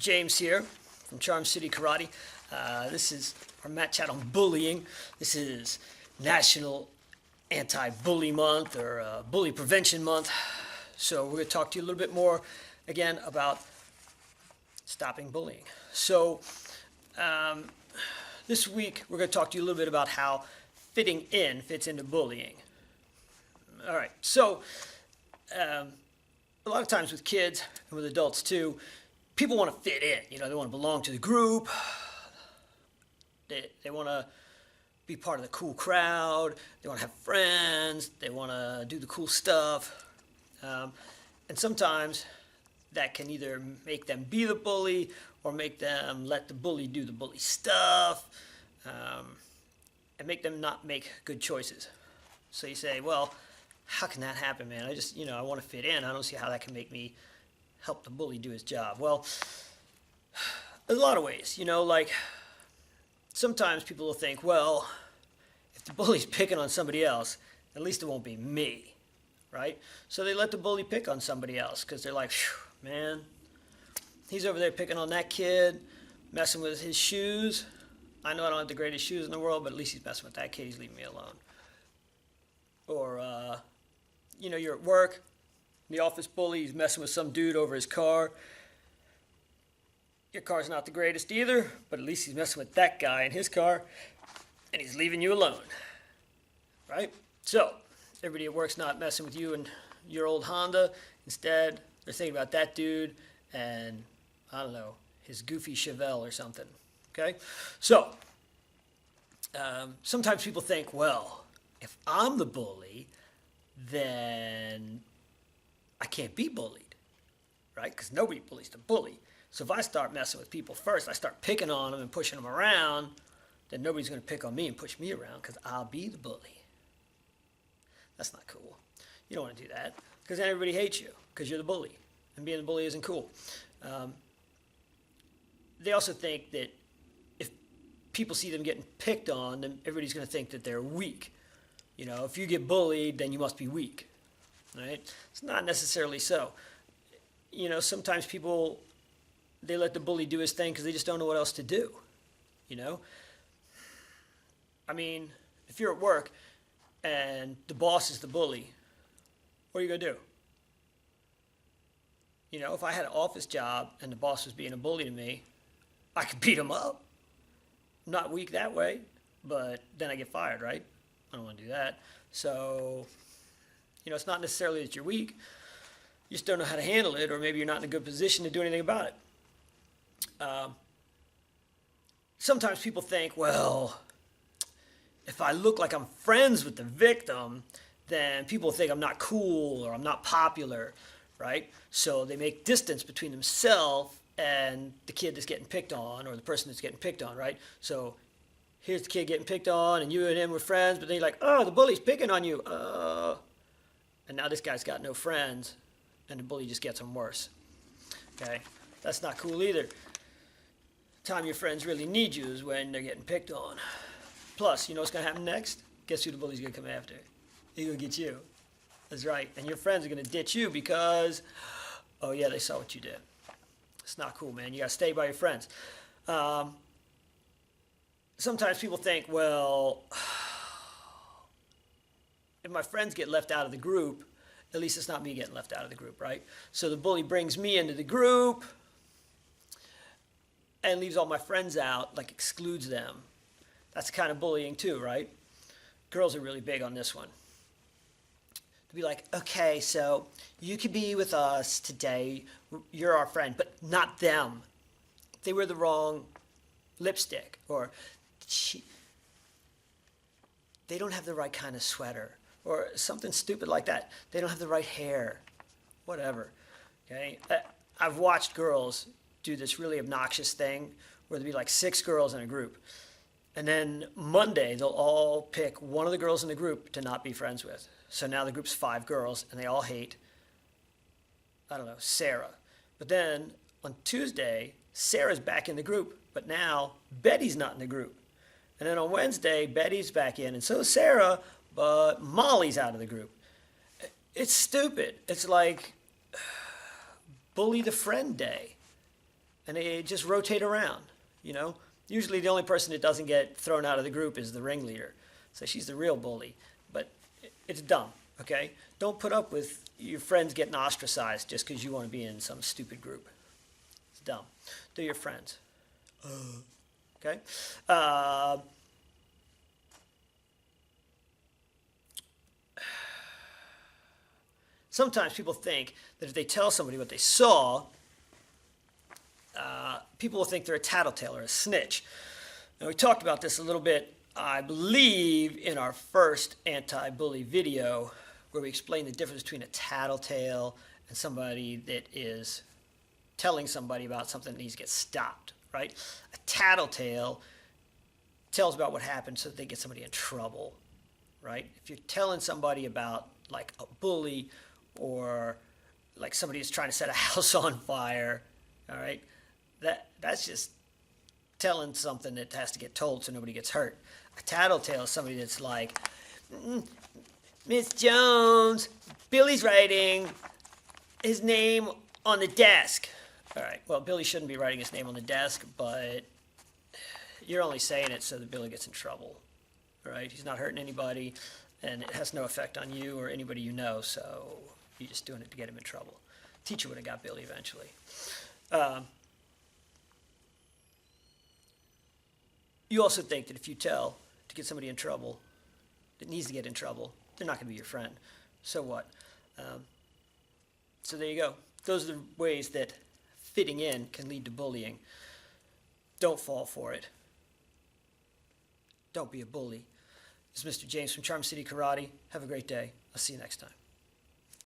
James here from Charm City Karate. This is our mat chat on bullying. This is National Anti-Bully Month or Bully Prevention Month. So we're going to talk to you a little bit more again about stopping bullying. So this week we're going to talk to you a little bit about how fitting in fits into bullying. All right, so a lot of times with kids and with adults too, people want to fit in. You know, they want to belong to the group. They want to be part of the cool crowd. They want to have friends. They want to do the cool stuff. And sometimes that can either make them be the bully or make them let the bully do the bully stuff, and make them not make good choices. So you say, well, how can that happen, man? I want to fit in. I don't see how that can make me help the bully do his job. Well, there's a lot of ways, like sometimes people will think, well, if the bully's picking on somebody else, at least it won't be me, right? So they let the bully pick on somebody else because they're like, man, he's over there picking on that kid, messing with his shoes. I know I don't have the greatest shoes in the world, but at least he's messing with that kid. He's leaving me alone. Or, you're at work, the office bully, he's messing with some dude over his car. Your car's not the greatest either, but at least he's messing with that guy in his car, and he's leaving you alone, right? So, everybody at work's not messing with you and your old Honda. Instead, they're thinking about that dude and, I don't know, his goofy Chevelle or something, okay? So, sometimes people think, well, if I'm the bully, then I can't be bullied, right? Because nobody bullies the bully. So if I start messing with people first, I start picking on them and pushing them around, then nobody's going to pick on me and push me around because I'll be the bully. That's not cool. You don't want to do that because then everybody hates you because you're the bully, and being the bully isn't cool. They also think that if people see them getting picked on, then everybody's going to think that they're weak. If you get bullied, then you must be weak, right? It's not necessarily so. Sometimes people, they let the bully do his thing because they just don't know what else to do, I mean, if you're at work and the boss is the bully, what are you going to do? If I had an office job and the boss was being a bully to me, I could beat him up. I'm not weak that way, but then I get fired, right? I don't want to do that. So, it's not necessarily that you're weak. You just don't know how to handle it, or maybe you're not in a good position to do anything about it. Sometimes people think, well, if I look like I'm friends with the victim, then people think I'm not cool or I'm not popular, right? So they make distance between themselves and the kid that's getting picked on or the person that's getting picked on, right? So here's the kid getting picked on, and you and him were friends, but then you're like, oh, the bully's picking on you. And now this guy's got no friends, and the bully just gets him worse. Okay? That's not cool either. The time your friends really need you is when they're getting picked on. Plus, you know what's going to happen next? Guess who the bully's going to come after? He's going to get you. That's right. And your friends are going to ditch you because, oh yeah, they saw what you did. It's not cool, man. You got to stay by your friends. Sometimes people think, well, if my friends get left out of the group, at least it's not me getting left out of the group, right? So the bully brings me into the group and leaves all my friends out, like excludes them. That's kind of bullying too, right? Girls are really big on this one. To be like, okay, so you could be with us today. You're our friend, but not them. They wear the wrong lipstick, or they don't have the right kind of sweater, or something stupid like that. They don't have the right hair, whatever, okay? I've watched girls do this really obnoxious thing where there'll be like 6 girls in a group, and then Monday they'll all pick one of the girls in the group to not be friends with. So now the group's 5 girls, and they all hate, I don't know, Sarah. But then on Tuesday, Sarah's back in the group, but now Betty's not in the group. And then on Wednesday, Betty's back in, and so is Sarah, but Molly's out of the group. It's stupid. It's like bully the friend day. and they just rotate around, you know. Usually the only person that doesn't get thrown out of the group is the ringleader. So she's the real bully. But it's dumb, okay? Don't put up with your friends getting ostracized just because you want to be in some stupid group. It's dumb. They're your friends. Okay? Sometimes people think that if they tell somebody what they saw, people will think they're a tattletale or a snitch. Now, we talked about this a little bit, I believe, in our first anti-bully video, where we explained the difference between a tattletale and somebody that is telling somebody about something that needs to get stopped, right? A tattletale tells about what happened so that they get somebody in trouble, right? If you're telling somebody about, like, a bully or like somebody who's trying to set a house on fire, all right, that's just telling something that has to get told so nobody gets hurt. A tattletale is somebody that's like, Miss Jones, Billy's writing his name on the desk. All right, well, Billy shouldn't be writing his name on the desk, but you're only saying it so that Billy gets in trouble, all right? He's not hurting anybody, and it has no effect on you or anybody you know, so you're just doing it to get him in trouble. Teacher would have got Billy eventually. You also think that if you tell to get somebody in trouble that needs to get in trouble, they're not going to be your friend. So what? So there you go. Those are the ways that fitting in can lead to bullying. Don't fall for it. Don't be a bully. This is Mr. James from Charm City Karate. Have a great day. I'll see you next time.